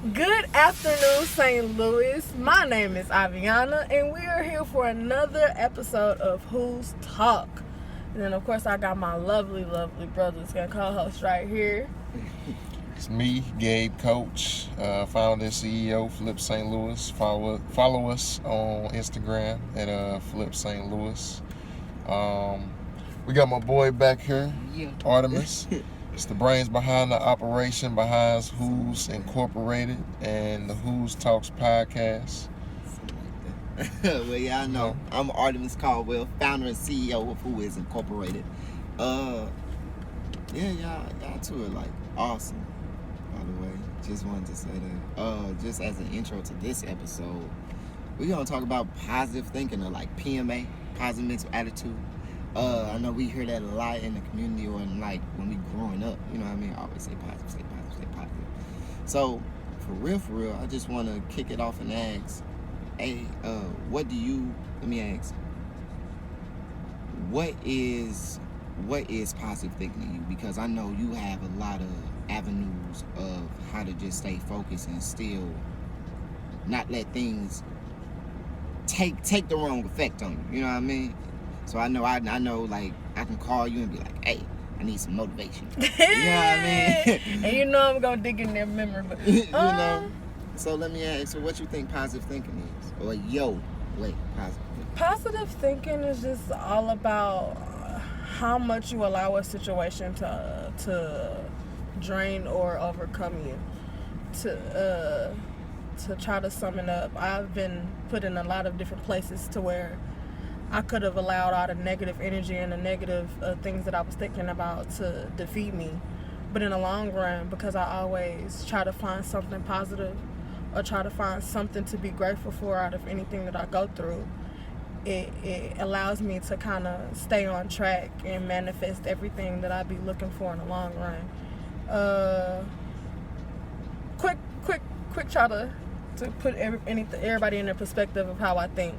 Good afternoon, St. Louis. My name is Aviana, and we are here for another episode of Who's Talk. And then, of course, I got my lovely brothers and co-host right here. It's me, Gabe Coach, founder and CEO, Flip St. Louis. Follow us on Instagram at Flip St. Louis. We got my boy back here, Artemis. It's the brains behind the operation, behind Who's Incorporated and the Who's Talks podcast. Well, yeah, I know. I'm Artemis Caldwell, founder and CEO of Who Is Incorporated. Y'all two are like awesome, by the way. Just wanted to say that. Just as an intro to this episode, we're gonna talk about positive thinking, or like PMA, positive mental attitude. I know we hear that a lot in the community, or in like when we growing up, you know what I mean? I always say positive, stay positive, stay positive. So for real, I just want to kick it off and ask, hey, let me ask, what is positive thinking to you? Because I know you have a lot of avenues of how to just stay focused and still not let things take the wrong effect on you. You know what I mean? So I know, like, I can call you and be like, hey, I need some motivation. You know what I mean? And you know I'm going to dig in their memory. But, you know? So let me ask, so what you think positive thinking is? Or positive thinking? Positive thinking is just all about how much you allow a situation to drain or overcome you. To try to sum it up, I've been put in a lot of different places to where I could have allowed all the negative energy and the negative things that I was thinking about to defeat me. But in the long run, because I always try to find something positive or try to find something to be grateful for out of anything that I go through, it allows me to kind of stay on track and manifest everything that I be looking for in the long run. Quick try to put everybody in the perspective of how I think.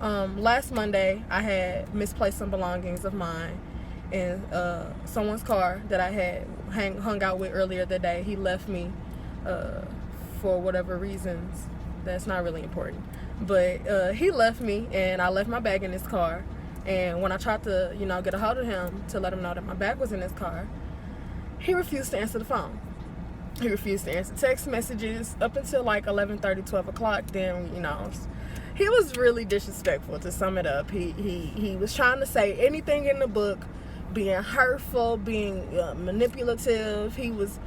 Last Monday, I had misplaced some belongings of mine in someone's car that I had hung out with earlier that day. He left me for whatever reasons. That's not really important. But he left me, and I left my bag in his car. And when I tried to, get a hold of him to let him know that my bag was in his car, he refused to answer the phone. He refused to answer text messages up until like 11:30, 12 o'clock. Then, he was really disrespectful, to sum it up. He was trying to say anything in the book, being hurtful, being manipulative. He was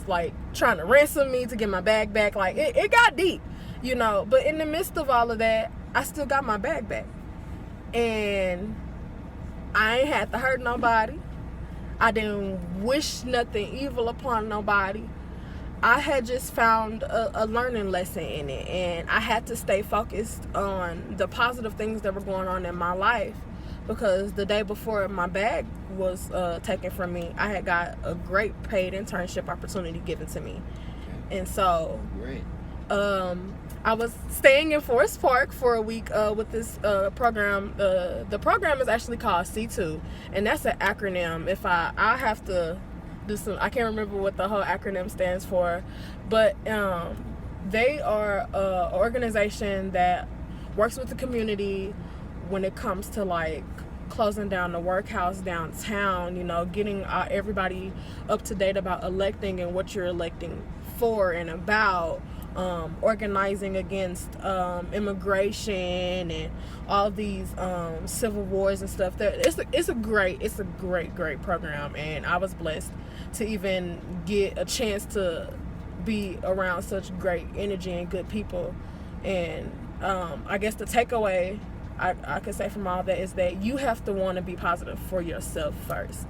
like trying to ransom me to get my bag back. Like it got deep, But in the midst of all of that, I still got my bag back, and I ain't had to hurt nobody. I didn't wish nothing evil upon nobody. I had just found a learning lesson in it, and I had to stay focused on the positive things that were going on in my life, because the day before my bag was taken from me, I had got a great paid internship opportunity given to me. And so great. I was staying in Forest Park for a week with this program. The program is actually called C2, and that's an acronym. If I have to I can't remember what the whole acronym stands for, but they are an organization that works with the community when it comes to like closing down the workhouse downtown, getting everybody up to date about electing and what you're electing for and about, organizing against immigration and all these civil wars and stuff. It's a great program, and I was blessed to even get a chance to be around such great energy and good people. And I guess the takeaway I could say from all that is that you have to want to be positive for yourself first.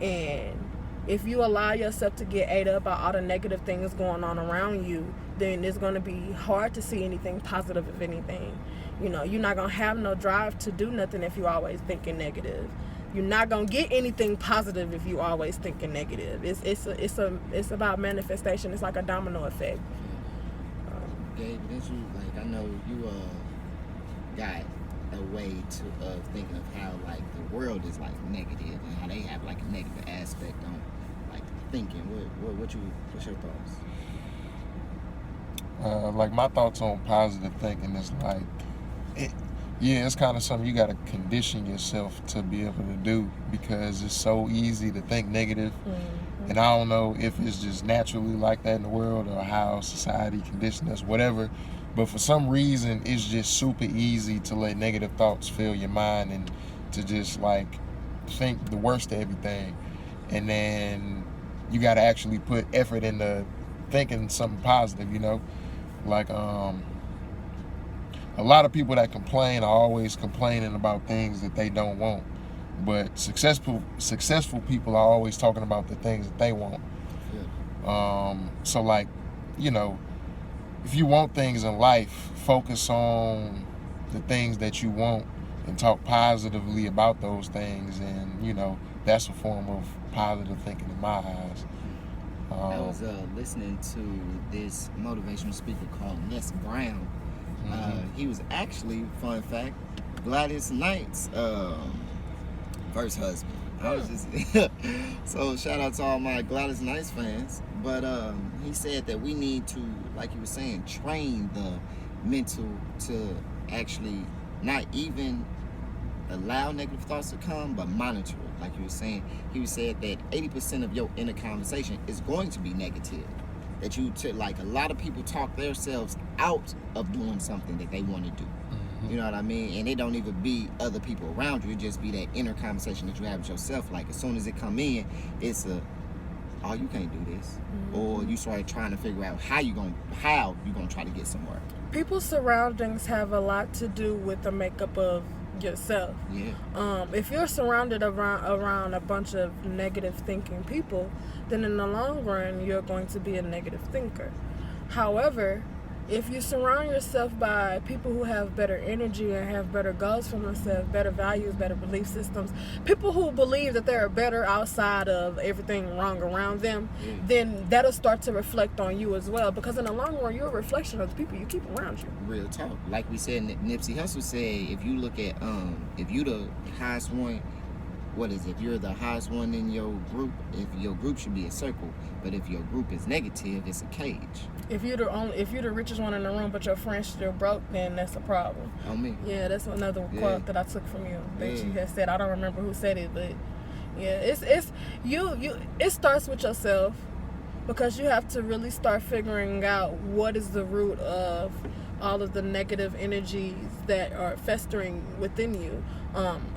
And if you allow yourself to get ate up by all the negative things going on around you, then it's going to be hard to see anything positive, if anything. You're not going to have no drive to do nothing if you're always thinking negative. You're not going to get anything positive if you always thinking negative. It's about manifestation. It's like a domino effect. Gabe, I know you got a way of thinking of how like the world is like negative and how they have like a negative aspect on like thinking. What's your thoughts? Like my thoughts on positive thinking is like, it's kind of something you got to condition yourself to be able to do, because it's so easy to think negative. And I don't know if it's just naturally like that in the world or how society conditions us, whatever. But for some reason, it's just super easy to let negative thoughts fill your mind and to just like think the worst of everything. And then you got to actually put effort into thinking something positive, you know? Like, a lot of people that complain are always complaining about things that they don't want. But successful people are always talking about the things that they want. So like, you know, if you want things in life, focus on the things that you want and talk positively about those things, and you know, that's a form of positive thinking in my eyes. I was listening to this motivational speaker called Les Brown. He was actually, fun fact, Gladys Knight's first husband. I was just so shout out to all my Gladys Knight fans. But he said that we need to, like you were saying, train the mental to actually not even allow negative thoughts to come, but monitor it. Like you were saying, he said that 80% of your inner conversation is going to be negative. That like a lot of people talk themselves out of doing something that they want to do. You know what I mean? And it don't even be other people around you. It just be that inner conversation that you have with yourself. Like as soon as it come in, it's oh, you can't do this. Or you start trying to figure out how you gonna try to get somewhere. People's surroundings have a lot to do with the makeup of yourself. If you're surrounded around a bunch of negative thinking people, then in the long run you're going to be a negative thinker. However, if you surround yourself by people who have better energy and have better goals for themselves, better values, better belief systems, people who believe that they're better outside of everything wrong around them, then that'll start to reflect on you as well. Because in the long run, you're a reflection of the people you keep around you. Real talk. Like we said, Nipsey Hussle said, if you look at, if you the highest one, if you're the highest one in your group, if your group should be a circle, but if your group is negative, it's a cage. If you're the richest one in the room, but your friends still broke, then that's a problem. On me. Yeah, that's another quote that I took from you that you had said. I don't remember who said it, but yeah, it starts with yourself, because you have to really start figuring out what is the root of all of the negative energies that are festering within you.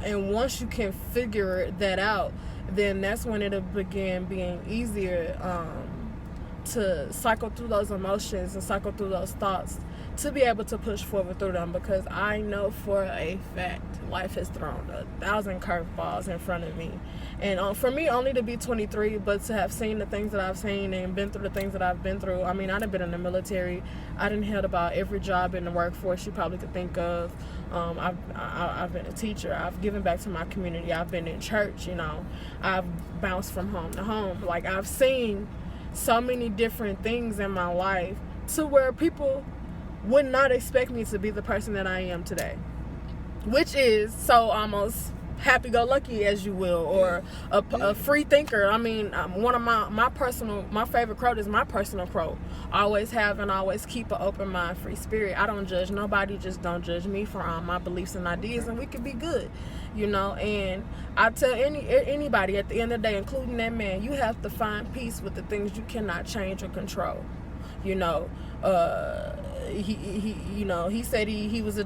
And once you can figure that out, then that's when it'll begin being easier to cycle through those emotions and cycle through those thoughts to be able to push forward through them. Because I know for a fact life has thrown 1,000 curveballs in front of me. And for me, only to be 23, but to have seen the things that I've seen and been through the things that I've been through. I mean, I've been in the military. I done held about every job in the workforce you probably could think of. I've been a teacher. I've given back to my community. I've been in church, you know. I've bounced from home to home. Like, I've seen so many different things in my life to where people would not expect me to be the person that I am today, which is so almost happy-go-lucky, as you will, or a free thinker. I mean, one of my favorite quote is my personal quote: always have and always keep an open mind, free spirit. I don't judge nobody, just don't judge me for my beliefs and ideas, and we could be good, you know. And I tell anybody at the end of the day, including that man, you have to find peace with the things you cannot change or control, you know. He said he was a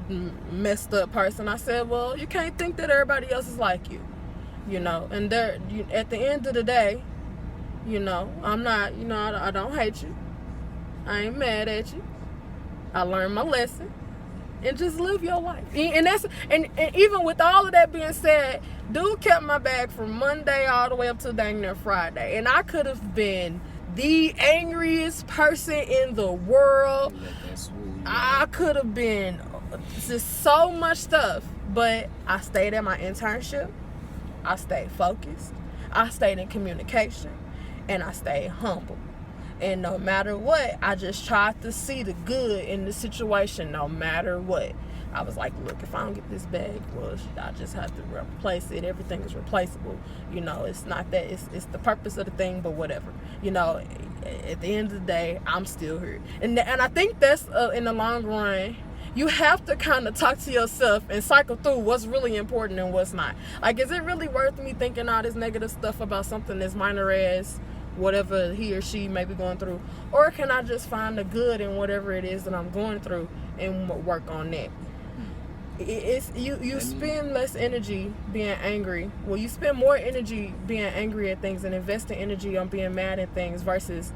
messed up person. I said, well, you can't think that everybody else is like you, you know. And at the end of the day, you know, I'm not, you know, I don't hate you. I ain't mad at you. I learned my lesson, and just live your life. And even with all of that being said, dude kept my bag from Monday all the way up to dang near Friday, and I could have been the angriest person in the world. I could have been just so much stuff, but I stayed at my internship. I stayed focused. I stayed in communication, and I stayed humble. And no matter what, I just tried to see the good in the situation, no matter what. I was like, look, if I don't get this bag, well, I just have to replace it. Everything is replaceable. It's not that. It's the purpose of the thing, but whatever. At the end of the day, I'm still here. And I think that's, in the long run, you have to kind of talk to yourself and cycle through what's really important and what's not. Like, is it really worth me thinking all this negative stuff about something as minor as whatever he or she may be going through? Or can I just find the good in whatever it is that I'm going through and work on that? You spend less energy being angry. Well, you spend more energy being angry at things and investing energy on being mad at things versus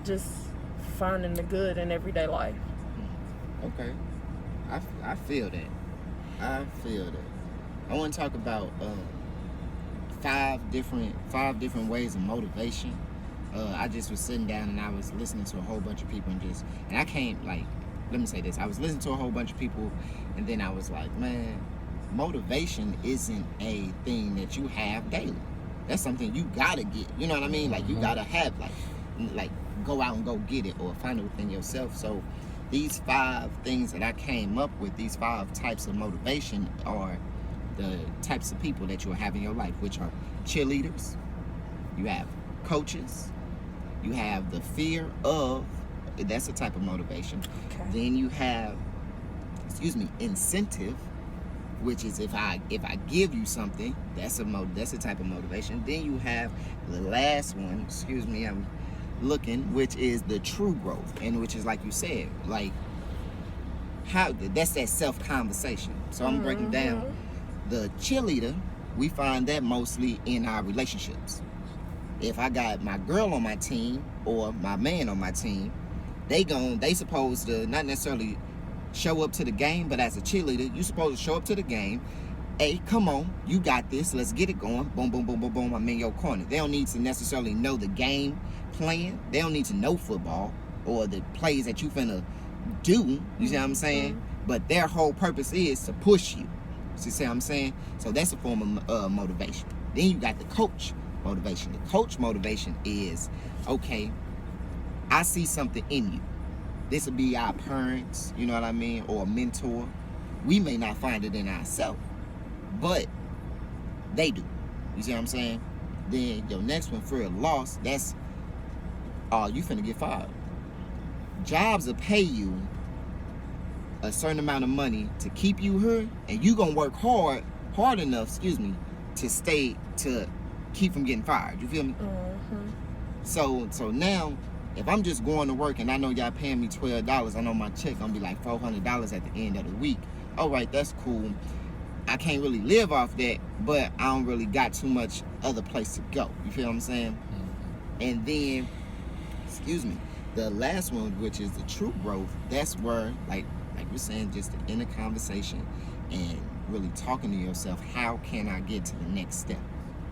just finding the good in everyday life. Okay. I feel that. I want to talk about 5 different ways of motivation. I just was sitting down and I was listening to a whole bunch of people and I came, like, let me say this. I was listening to a whole bunch of people and then I was like, man, motivation isn't a thing that you have daily. That's something you gotta get. You know what I mean? Like, you gotta have, like go out and go get it or find it within yourself. So these 5 things that I came up with, these 5 types of motivation are the types of people that you'll have in your life, which are cheerleaders, you have coaches, you have the fear of, that's a type of motivation. Okay. Then you have, incentive, which is if I give you something, that's a type of motivation. Then you have the last one, I'm looking, which is the true growth, and which is, like you said, like how that's that self-conversation. So I'm breaking down the cheerleader. We find that mostly in our relationships. If I got my girl on my team or my man on my team, they supposed to not necessarily show up to the game, but as a cheerleader, you supposed to show up to the game. Hey, come on, you got this. Let's get it going. Boom, boom, boom, boom, boom. I'm in your corner. They don't need to necessarily know the game plan. They don't need to know football or the plays that you finna do. You see what I'm saying? But their whole purpose is to push you. You see what I'm saying? So that's a form of motivation. Then you got the coach motivation. The coach motivation is, okay, I see something in you. This would be our parents, you know what I mean, or a mentor. We may not find it in ourselves, but they do. You see what I'm saying? Then your next one, fear of loss, that's, you finna get fired. Jobs will pay you a certain amount of money to keep you here, and you gonna work hard enough, to keep from getting fired. You feel me? So now, if I'm just going to work and I know y'all paying me $12, I know my check gonna be like $400 at the end of the week. All right, that's cool. I can't really live off that, but I don't really got too much other place to go. You feel what I'm saying? And then, the last one, which is the true growth, that's where, like we're saying, just the inner conversation and really talking to yourself, how can I get to the next step?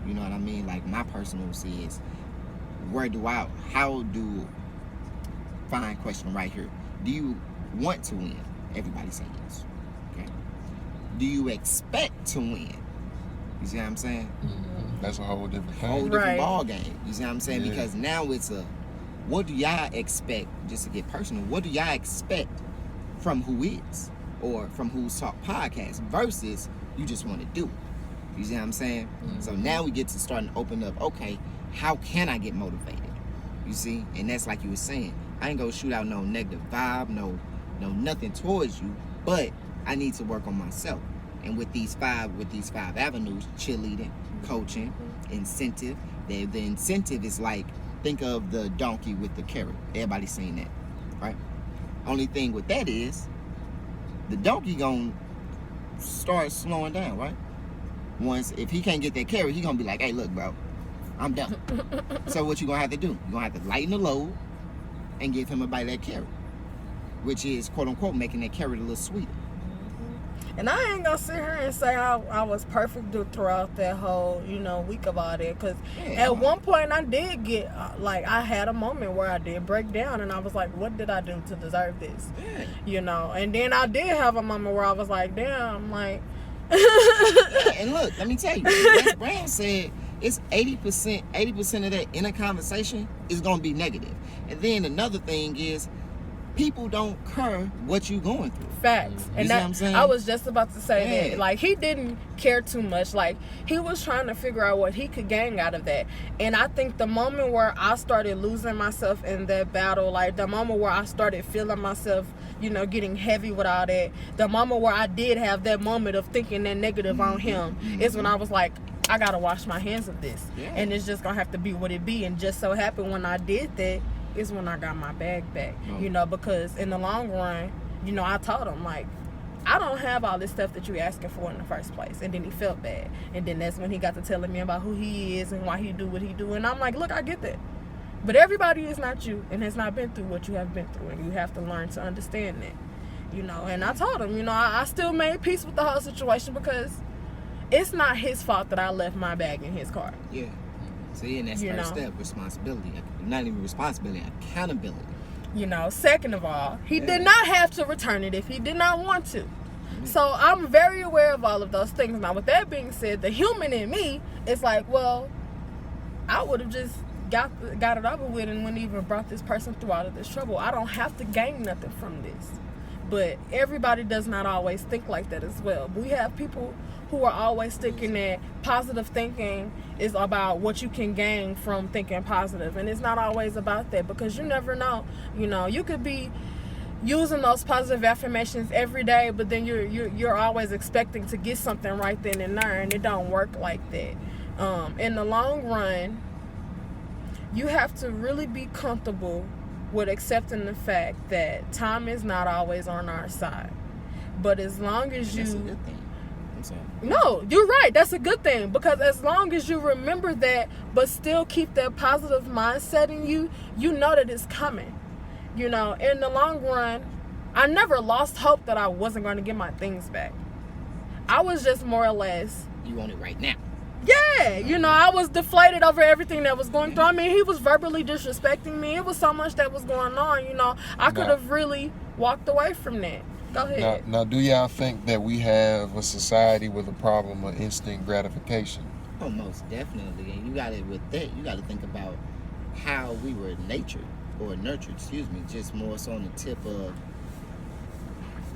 You know what I mean? Like, my personal is, fine question right here. Do you want to win? Everybody say yes. Okay. Do you expect to win? You see what I'm saying? That's a whole different thing. Whole different ball game. You see what I'm saying? Yeah. Because now it's what do y'all expect, just to get personal, what do y'all expect from Who Is or from Who's Talk podcast versus you just want to do it? You see what I'm saying? So now we get to start and open up, okay, how can I get motivated? You see? And that's like you were saying, I ain't gonna shoot out no negative vibe, no nothing towards you, but I need to work on myself. And with these five avenues, cheerleading, coaching, incentive, the incentive is like, think of the donkey with the carrot. Everybody's seen that, right? Only thing with that is, the donkey gonna start slowing down, right? If he can't get that carrot, he gonna be like, hey, look, bro, I'm done. So what you gonna have to do? You gonna have to lighten the load and give him a bite of that carrot, which is, quote unquote, making that carrot a little sweeter. And I ain't gonna sit here and say I was perfect throughout that whole, week of all that. Because at one point I did get, I had a moment where I did break down and I was like, what did I do to deserve this? Yeah. And then I did have a moment where I was like, damn, like. And look, let me tell you, Les Brown said it's 80% of that inner conversation is gonna be negative. And then another thing is, people don't care what you going through. Facts. You And see that, what I'm saying? I was just about to say Yeah. that. Like, he didn't care too much. Like, he was trying to figure out what he could gain out of that. And I think the moment where I started losing myself in that battle, like the moment where I started feeling myself, you know, getting heavy with all that, the moment where I did have that moment of thinking that negative on him, is when I was like, I gotta wash my hands of this. Yeah. And it's just gonna have to be what it be. And just so happened when I did that is when I got my bag back. You know, because in the long run, you know, I told him, like, I don't have all this stuff that you asking for in the first place. And then he felt bad. And then that's when he got to telling me about who he is and why he do what he do. And I'm like, look, I get that. But everybody is not you and has not been through what you have been through. And you have to learn to understand that. You know, and I told him, you know, I still made peace with the whole situation because it's not his fault that I left my bag in his car. Yeah. See, and that's first step, responsibility. Not even responsibility, accountability. You know, second of all, he did not have to return it if he did not want to. So I'm very aware of all of those things. Now, with that being said, the human in me is like, well, I would have just got it over with and wouldn't even brought this person through all of this trouble. I don't have to gain nothing from this. But everybody does not always think like that as well. We have people who are always thinking that positive thinking is about what you can gain from thinking positive, and it's not always about that, because you never know. You know, you could be using those positive affirmations every day, but then you're always expecting to get something right then and there, and it don't work like that. In the long run, you have to really be comfortable with accepting the fact that time is not always on our side. But as long as That's a good thing. I'm sorry. No, you're right. That's a good thing, because as long as you remember that, but still keep that positive mindset in you, you know that it's coming. You know, in the long run, I never lost hope that I wasn't going to get my things back. I was just more or less, You want it right now. yeah, you know, I was deflated over everything that was going through. I mean, he was verbally disrespecting me. It was so much that was going on, you know. I could have really walked away from that. Go ahead. Now, do y'all think that we have a society with a problem of instant gratification? Oh, most definitely. And you got it with that. You got to think about how we were nurtured, just more so on the tip of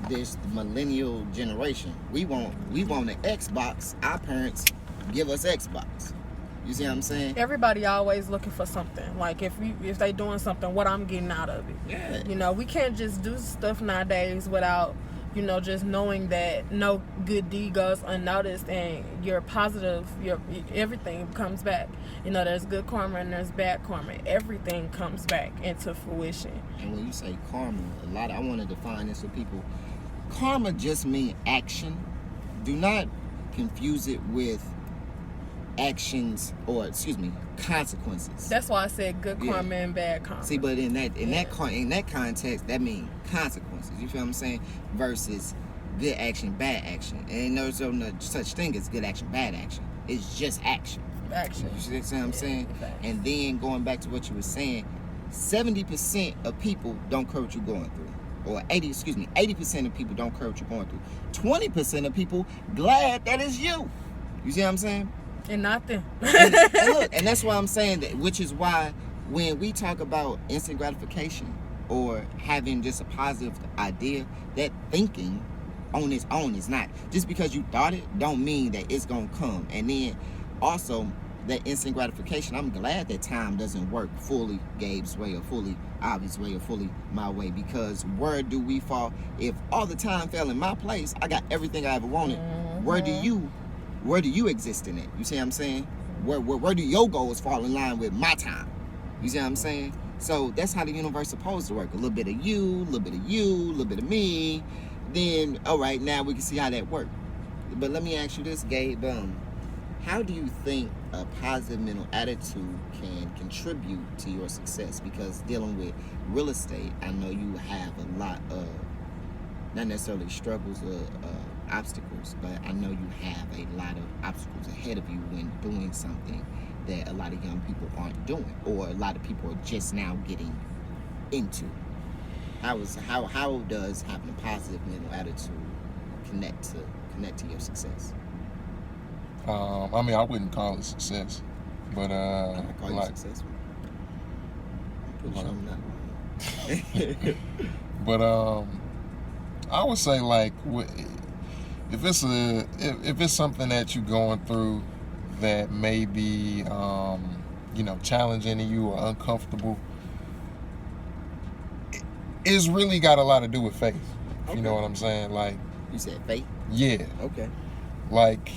this millennial generation. We want an Xbox. Our parents give us Xbox. You see what I'm saying? Everybody always looking for something. Like, if they doing something, what I'm getting out of it. Yeah. You know, we can't just do stuff nowadays without, you know, just knowing that no good deed goes unnoticed, and your positive, your everything comes back. You know, there's good karma and there's bad karma. Everything comes back into fruition. And when you say karma, I want to define this for people. Karma just means action. Do not confuse it with consequences. That's why I said good karma and bad karma. See, but in that context, that means consequences. You feel what I'm saying? Versus good action, bad action. And there's no such thing as good action, bad action. It's just action. Action. You see what I'm saying? Facts. And then going back to what you were saying, 70% of people don't care what you're going through. Or 80% of people don't care what you're going through. 20% of people glad that it's you. You see what I'm saying? And not them. and look, and that's why I'm saying that, which is why when we talk about instant gratification or having just a positive idea, that thinking on its own is not. Just because you thought it don't mean that it's gonna come. And then also that instant gratification, I'm glad that time doesn't work fully Gabe's way or fully Avi's way or fully my way, because where do we fall? If all the time fell in my place, I got everything I ever wanted. Where do you exist in it? You see what I'm saying? Where do your goals fall in line with my time? You see what I'm saying? So that's how the universe is supposed to work. A little bit of you, a little bit of you, a little bit of me. Then, all right, now we can see how that works. But let me ask you this, Gabe. How do you think a positive mental attitude can contribute to your success? Because dealing with real estate, I know you have a lot of, not necessarily struggles or obstacles, but I know you have a lot of obstacles ahead of you when doing something that a lot of young people aren't doing, or a lot of people are just now getting into. How does having a positive mental attitude connect to your success? I mean, I wouldn't call it success, but I call you successful. Put something out. But I would say like if it's something that you're going through that may be challenging to you or uncomfortable, it's really got a lot to do with faith. Okay. You know what I'm saying? Like, you said faith? Yeah. Okay. Like,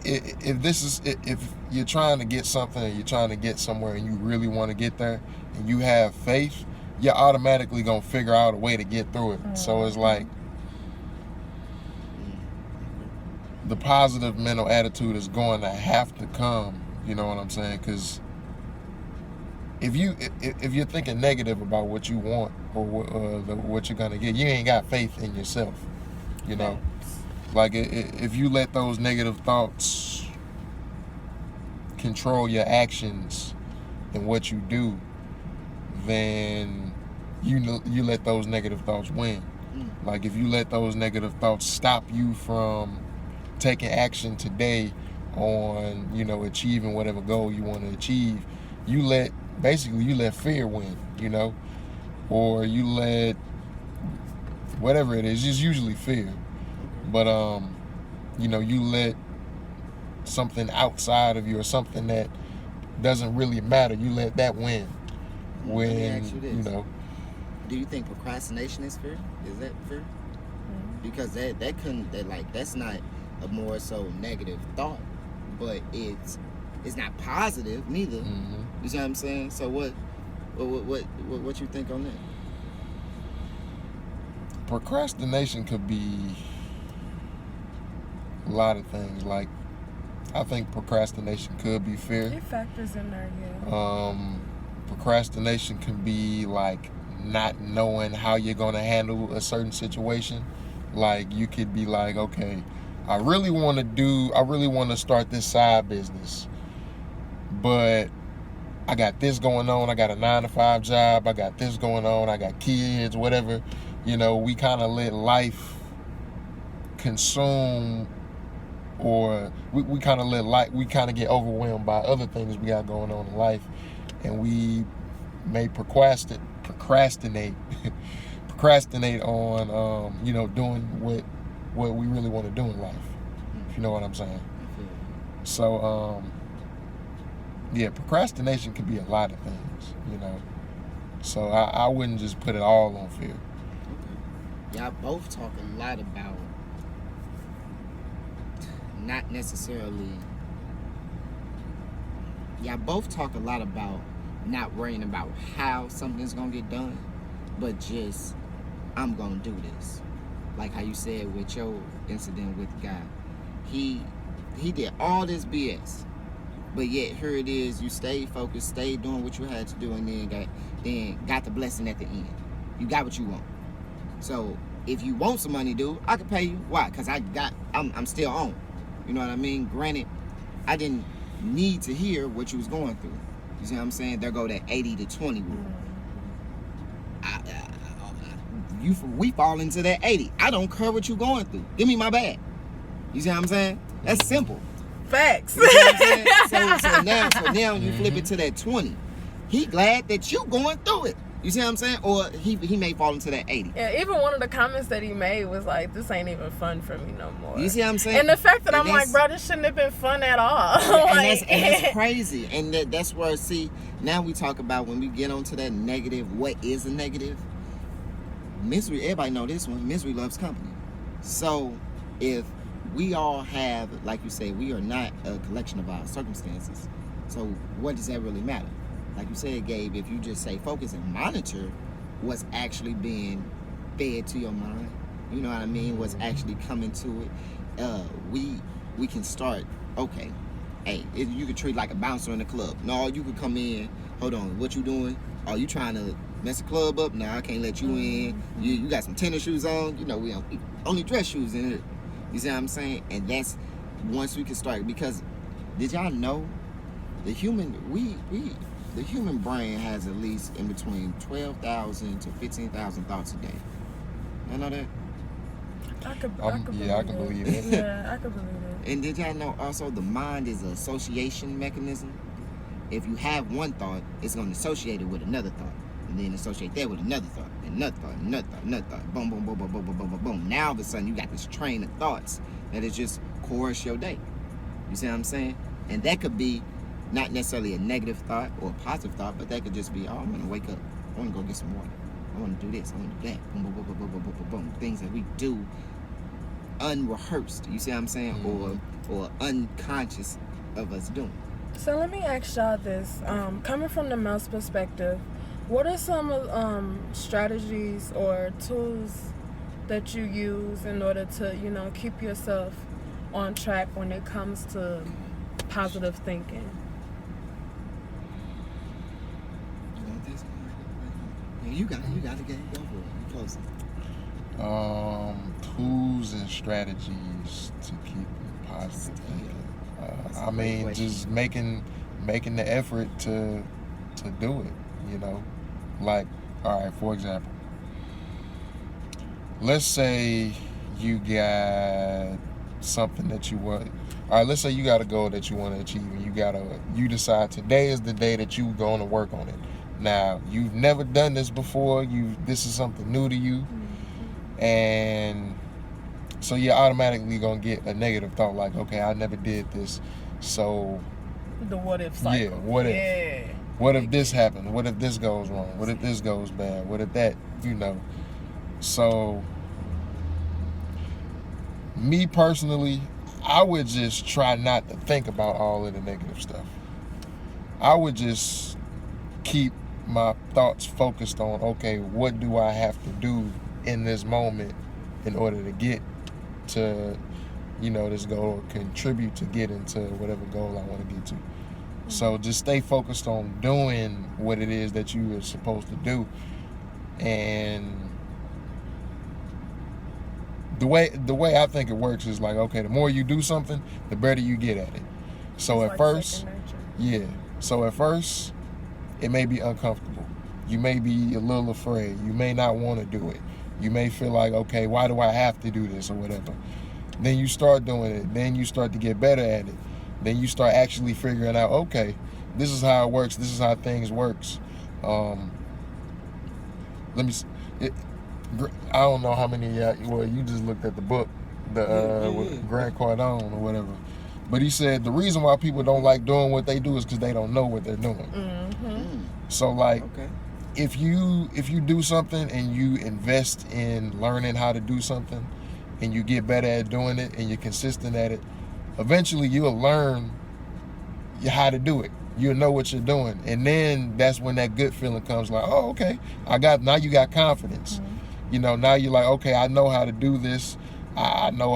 if you're trying to get something or you're trying to get somewhere and you really want to get there and you have faith, you're automatically gonna figure out a way to get through it. So it's like the positive mental attitude is going to have to come. You know what I'm saying? Because if you're thinking negative about what you want or what you're gonna get, you ain't got faith in yourself. You know, like if you let those negative thoughts control your actions and what you do, then you let those negative thoughts win. Like if you let those negative thoughts stop you from taking action today on achieving whatever goal you want to achieve, you let fear win, or you let whatever it is. It's usually fear, but you let something outside of you or something that doesn't really matter, you let that win. Let me ask you this. You know, do you think procrastination is fear? Is that fear? Because that's not a more so negative thought, but it's not positive neither. You see what I'm saying? So what you think on that? Procrastination could be a lot of things. Like, I think procrastination could be fear. It factors in there, yeah. Procrastination can be like not knowing how you're gonna handle a certain situation. Like, you could be like, okay, I really want to start this side business, but I got this going on. I got a 9-to-5 job. I got this going on. I got kids, whatever. We kind of let life consume, or we kind of get overwhelmed by other things we got going on in life, and we may procrastinate on doing what we really want to do in life, if you know what I'm saying. So procrastination can be a lot of things, so I wouldn't just put it all on fear. Y'all both talk a lot about not necessarily. Y'all both talk a lot about not worrying about how something's gonna get done, but just, I'm gonna do this. Like how you said with your incident with the guy. He did all this BS, but yet here it is, you stayed focused, stayed doing what you had to do, and then got the blessing at the end. You got what you want. So if you want some money, dude, I can pay you. Why? Because I'm still on. You know what I mean? Granted, I didn't need to hear what you was going through. You see what I'm saying? There go that 80 to 20 rule. We fall into that 80. I don't care what you going through. Give me my bag. You see what I'm saying? That's simple. Facts. You see what I'm saying? So now you flip it to that 20. He glad that you going through it. You see what I'm saying? Or he may fall into that 80. Yeah, even one of the comments that he made was like, this ain't even fun for me no more. You see what I'm saying? And the fact that I'm like, bro, this shouldn't have been fun at all. And that's crazy. And that's where, see, now we talk about when we get onto that negative, what is a negative? Misery, everybody know this one, misery loves company. So if we all have, like you say, we are not a collection of our circumstances. So what does that really matter? Like you said, Gabe, if you just say focus and monitor what's actually being fed to your mind, you know what I mean? What's actually coming to it. We can start, okay, hey, you could treat like a bouncer in the club. No, you could come in, hold on, what you doing? Are you trying to mess the club up? No, I can't let you in. You got some tennis shoes on. We only dress shoes in here. You see what I'm saying? And that's once we can start, because did y'all know the human brain has at least in between 12,000 to 15,000 thoughts a day. You know that? I could believe it. Yeah, I could believe it. And did y'all know also the mind is an association mechanism? If you have one thought, it's going to associate it with another thought. and then associate that with another thought, and another thought, another thought, another thought. Boom, boom, boom, boom, boom, boom, boom, boom, boom. Now all of a sudden you got this train of thoughts that is just course your day. You see what I'm saying? And that could be not necessarily a negative thought or a positive thought, but that could just be, oh, I'm gonna wake up, I wanna go get some water, I wanna do this, I wanna do that. Boom, boom, boom, boom, boom, boom, boom, boom, boom. Things that we do unrehearsed. You see what I'm saying? Or unconscious of us doing. So let me ask y'all this. Coming from the male's perspective, what are some strategies or tools that you use in order to, keep yourself on track when it comes to positive thinking? You got to get go for it. You close. Tools and strategies to keep positive thinking. I mean, just making the effort to do it. Like, all right, for example, let's say you got something that you want. All right, let's say you got a goal that you want to achieve, and you decide today is the day that you're going to work on it. Now, you've never done this before. This is something new to you, and so you're automatically gonna get a negative thought like, okay, I never did this, so the what if cycle. Yeah, what if? Yeah. What if this happens? What if this goes wrong? What if this goes bad? What if that? So, me personally, I would just try not to think about all of the negative stuff. I would just keep my thoughts focused on, okay, what do I have to do in this moment in order to get to, this goal, or contribute to getting to whatever goal I want to get to. So just stay focused on doing what it is that you are supposed to do. And the way I think it works is like, okay, the more you do something, the better you get at it. So at first, it may be uncomfortable. You may be a little afraid. You may not want to do it. You may feel like, okay, why do I have to do this or whatever? Then you start doing it. Then you start to get better at it. Then you start actually figuring out, okay, this is how it works. This is how things works. I don't know how many, you just looked at the book, with Grant Cardone or whatever. But he said the reason why people don't like doing what they do is because they don't know what they're doing. Mm-hmm. So if you do something and you invest in learning how to do something and you get better at doing it and you're consistent at it, eventually you'll learn how to do it. You'll know what you're doing. And then that's when that good feeling comes, like, oh, okay, now you got confidence. Mm-hmm. Now you're like, okay, I know how to do this. I know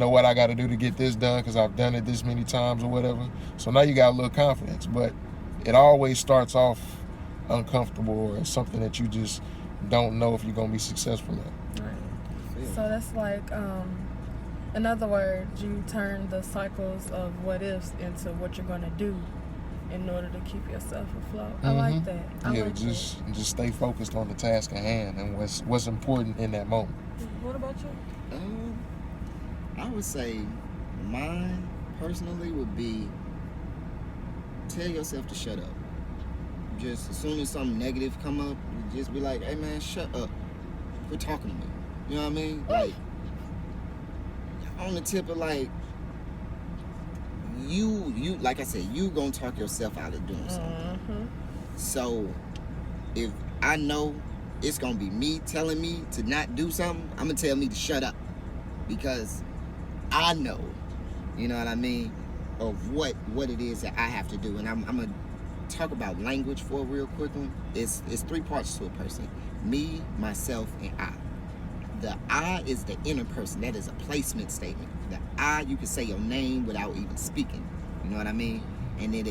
what I got to do to get this done because I've done it this many times or whatever. So now you got a little confidence, but it always starts off uncomfortable or something that you just don't know if you're going to be successful at. Right. So that's like, in other words, you turn the cycles of what ifs into what you're going to do in order to keep yourself afloat. I like that. Just stay focused on the task at hand and what's important in that moment. What about you? I would say mine personally would be tell yourself to shut up. Just as soon as something negative come up, just be like, hey man, shut up. Quit talking to me. You know what I mean? Like, on the tip of like, you like I said, you gonna talk yourself out of doing something. Mm-hmm. So if I know it's gonna be me telling me to not do something, I'm gonna tell me to shut up, because I know, you know what I mean, of what it is that I have to do. And I'm gonna talk about language for a real quick one. It's 3 parts to a person: me, myself, and I. The I is the inner person. That is a placement statement. The I, you can say your name without even speaking. You know what I mean? And then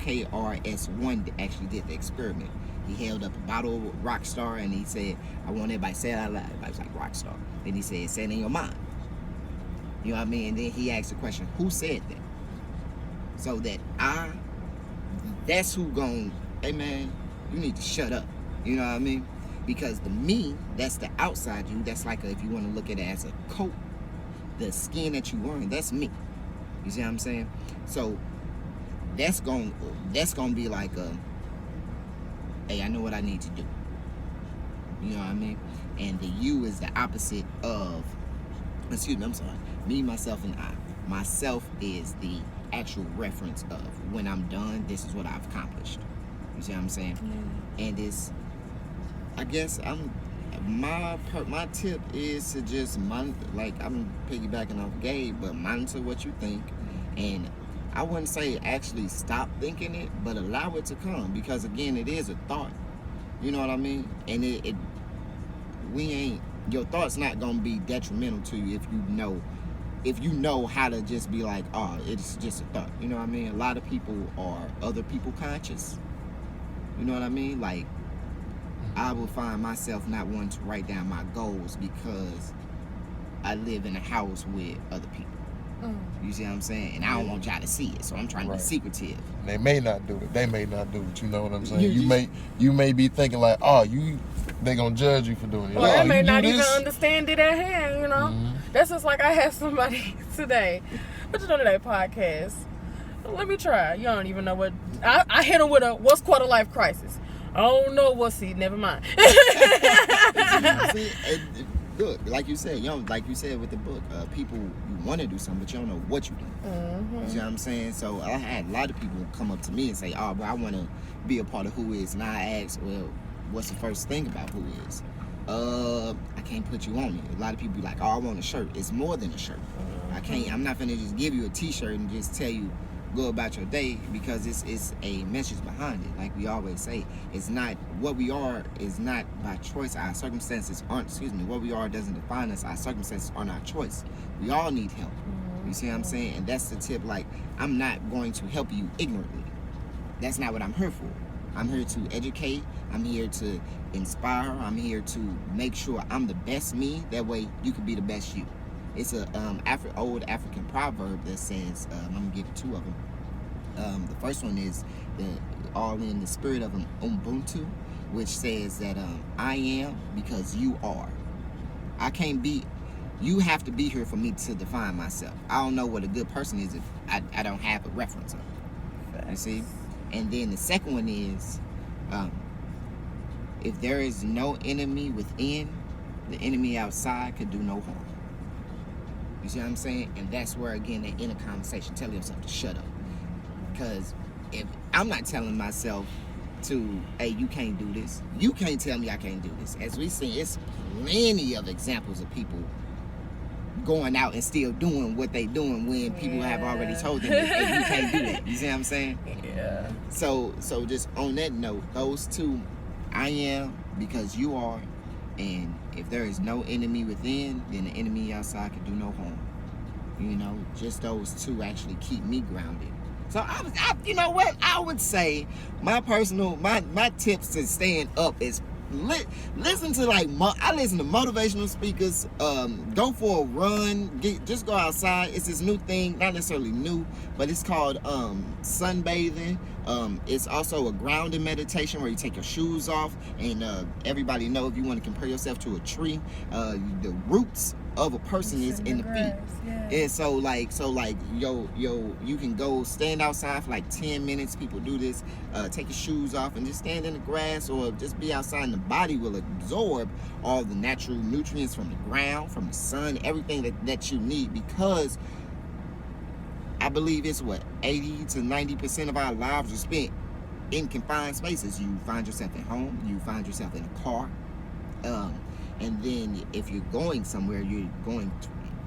KRS-One actually did the experiment. He held up a bottle of Rockstar and he said, I want everybody to say it out loud. Everybody was like, Rockstar. Then he said, say it in your mind. You know what I mean? And then he asked the question, who said that? So that that's who gon', hey man, you need to shut up. You know what I mean? Because the me, that's the outside you. That's like if you want to look at it as a coat, the skin that you wearing, that's me. You see what I'm saying? So that's gonna be like hey, I know what I need to do. You know what I mean? And the you is the opposite of, excuse me, I'm sorry, me, myself, and I. Myself is the actual reference of when I'm done, this is what I've accomplished. You see what I'm saying? Yeah. And it's, I guess my tip is to just I'm piggybacking off Gabe, but monitor what you think, and I wouldn't say actually stop thinking it, but allow it to come, because again, it is a thought. You know what I mean? And your thought's not gonna be detrimental to you if you know how to just be like, oh, it's just a thought. You know what I mean? A lot of people are other people conscious. You know what I mean? Like, I will find myself not wanting to write down my goals because I live in a house with other people. You see what I'm saying? And I don't want y'all to see it, so I'm trying to be secretive. They may not do it. They may not do it. You know what I'm saying? You may be thinking like, oh, they gonna judge you for doing it. Or they may not even understand it at hand. You know, that's just like I had somebody today. What you doing today? Podcast. Let me try. You don't even know what I hit them with what's quarter life crisis. I don't know what's never mind. See, look, like you said, with the book, people, you want to do something, but you don't know what you're doing. You see what I'm saying? So I had a lot of people come up to me and say, oh, but I want to be a part of Who Is. And I asked, well, what's the first thing about Who Is? I can't put you on it. A lot of people be like, oh, I want a shirt. It's more than a shirt. I'm not finna just give you a t-shirt and just tell you go about your day, because it's a message behind it. Like we always say, it's not what we are is not by choice. Our circumstances aren't, what we are doesn't define us. Our circumstances aren't our choice. We all need help. You see what I'm saying? And that's the tip. Like, I'm not going to help you ignorantly. That's not what I'm here for. I'm here to educate. I'm here to inspire. I'm here to make sure I'm the best me. That way you can be the best you. It's a old African proverb that says, I'm going to give you two of them. The first one is all in the spirit of Ubuntu, which says that I am because you are. I can't be, you have to be here for me to define myself. I don't know what a good person is if I don't have a reference of it. You see? And then the second one is, if there is no enemy within, the enemy outside could do no harm. You see what I'm saying? And that's where, again, that inner conversation, tell yourself to shut up. Because if I'm not telling myself to, hey, you can't do this, you can't tell me I can't do this. As we see, it's plenty of examples of people going out and still doing what they doing when people have already told them that hey, you can't do it. You see what I'm saying? Yeah. So just on that note, those two, I am because you are, and if there is no enemy within, then the enemy outside can do no harm. You know, just those two actually keep me grounded. So you know what? I would say my tips to staying up is listen to I listen to motivational speakers. Go for a run. Just go outside. It's this new thing, not necessarily new, but it's called sunbathing. It's also a grounding meditation where you take your shoes off, and everybody know if you want to compare yourself to a tree, the roots of a person is in the feet. And so you can go stand outside for like 10 minutes. People do this. Take your shoes off and just stand in the grass, or just be outside, and the body will absorb all the natural nutrients from the ground, from the sun, everything that you need, because I believe it's 80 to 90% of our lives are spent in confined spaces. You find yourself at home, you find yourself in a car, and then if you're going somewhere, you're going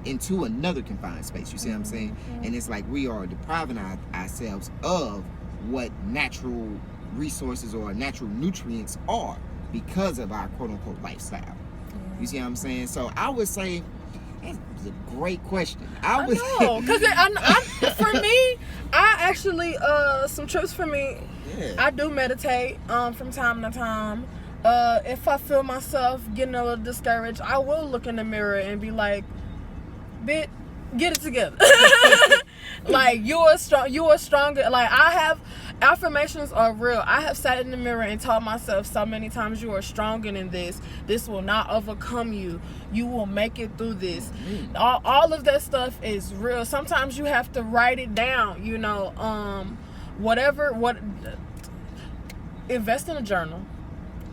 into another confined space. You see what I'm saying? And it's like we are depriving ourselves of what natural resources or natural nutrients are because of our quote-unquote lifestyle. You see what I'm saying? So I would say that's a great question. I know, because for me, I actually some trips for me. Yeah. I do meditate from time to time. If I feel myself getting a little discouraged, I will look in the mirror and be like, "Bitch, get it together." Like, you are stronger. Like, affirmations are real. I have sat in the mirror and told myself so many times, you are stronger than this. This will not overcome you. You will make it through this. All of that stuff is real. Sometimes you have to write it down, invest in a journal.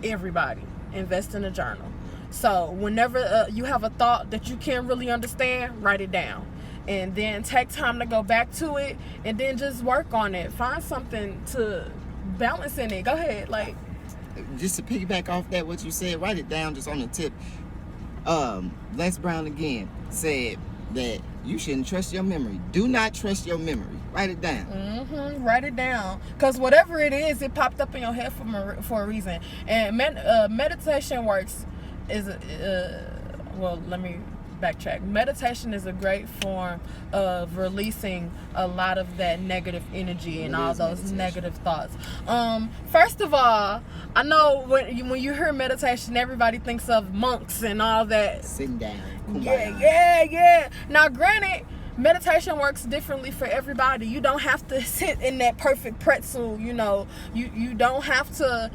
Everybody, invest in a journal. So whenever you have a thought that you can't really understand, write it down. And then take time to go back to it, and then just work on it. Find something to balance in it. Go ahead. Like, just to piggyback off that, what you said, write it down just on the tip. Les Brown again said that you shouldn't trust your memory. Do not trust your memory. Write it down. Write it down, because whatever it is, it popped up in your head for a reason. And meditation works is well, let me backtrack. Meditation is a great form of releasing a lot of that negative energy and all those negative thoughts. First of all, I know when you hear meditation, everybody thinks of monks and all that. Sitting down. Yeah. Now, granted, meditation works differently for everybody. You don't have to sit in that perfect pretzel. You know, you don't have to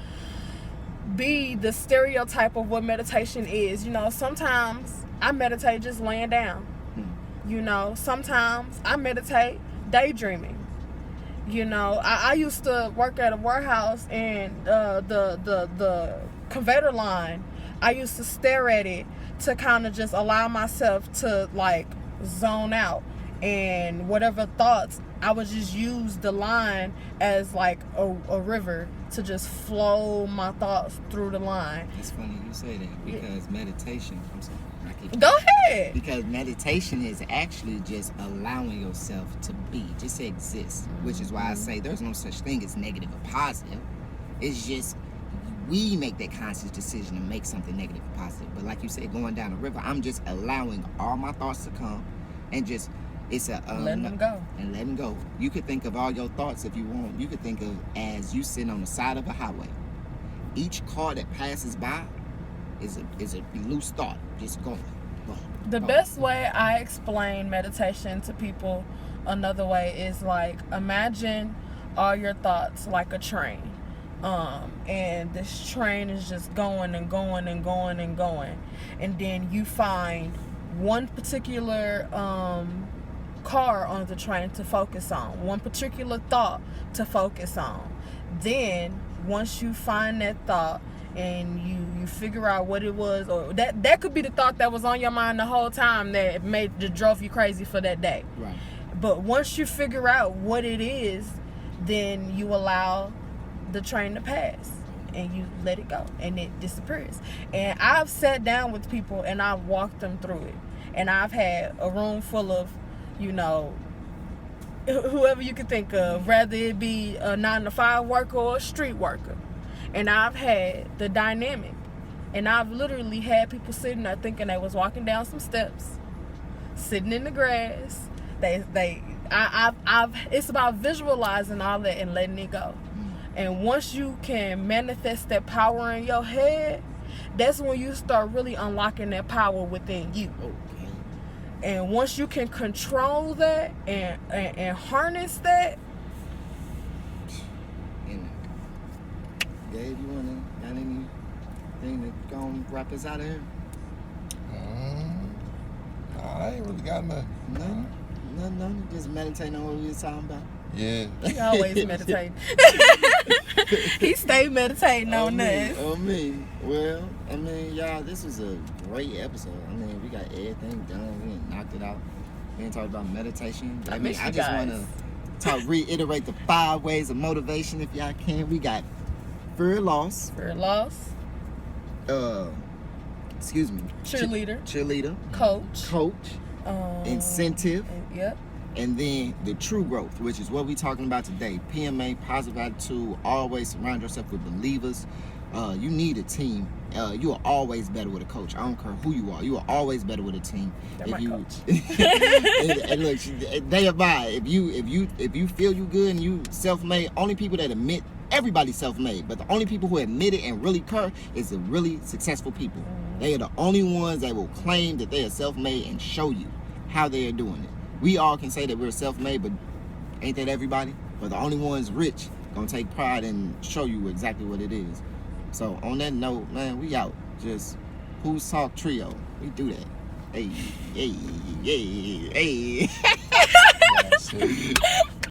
be the stereotype of what meditation is. You know, sometimes I meditate just laying down. You know, sometimes I meditate daydreaming. You know, I used to work at a warehouse, and the conveyor line, I used to stare at it to kind of just allow myself to like zone out, and whatever thoughts, I would just use the line as like a river to just flow my thoughts through the line. It's funny you say that, because meditation, I'm sorry, go ahead. Because meditation is actually just allowing yourself to be, just to exist, which is why I say there's no such thing as negative or positive. It's just we make that conscious decision to make something negative or positive. But like you said, going down the river, I'm just allowing all my thoughts to come and just letting them go. And letting go. You could think of all your thoughts if you want. You could think of as you sitting on the side of a highway. Each car that passes by is a loose thought, just going. The best way I explain meditation to people another way is like, imagine all your thoughts like a train. And this train is just going and going and going and going. And then you find one particular car on the train to focus on, one particular thought to focus on. Then once you find that thought and you figure out what it was, or that could be the thought that was on your mind the whole time that drove you crazy for that day. Right. But once you figure out what it is, then you allow the train to pass and you let it go and it disappears. And I've sat down with people and I've walked them through it. And I've had a room full of, you know, whoever you could think of, rather it be a 9-to-5 worker or a street worker. And I've had the dynamic. And I've literally had people sitting there thinking they was walking down some steps, sitting in the grass. It's about visualizing all that and letting it go. And once you can manifest that power in your head, that's when you start really unlocking that power within you. Okay. And once you can control that and harness that. And Gabe, you got anything to go and wrap us out of here? I ain't really got nothing. Nothing. Just meditating on what we was talking about. Yeah. He always meditating. He stay meditating on this. On me. Well, I mean, y'all, this was a great episode. I mean, we got everything done. We done knocked it out. We didn't talk about meditation. I just want to reiterate the 5 ways of motivation if y'all can. We got fear of loss. Excuse me. Cheerleader. Coach. Incentive. Yep. And then the true growth, which is what we're talking about today. PMA, positive attitude, always surround yourself with believers. You need a team. You are always better with a coach. I don't care who you are. You are always better with a team. They're my coach. and look, they abide. If you feel you good and you self-made, only people that admit everybody's self-made, but the only people who admit it and really care is the really successful people. They are the only ones that will claim that they are self-made and show you how they are doing it. We all can say that we're self-made, but ain't that everybody? But the only ones rich gonna take pride and show you exactly what it is. So on that note, man, we out. Just Who's Talk Trio. We do that. Hey. Yeah,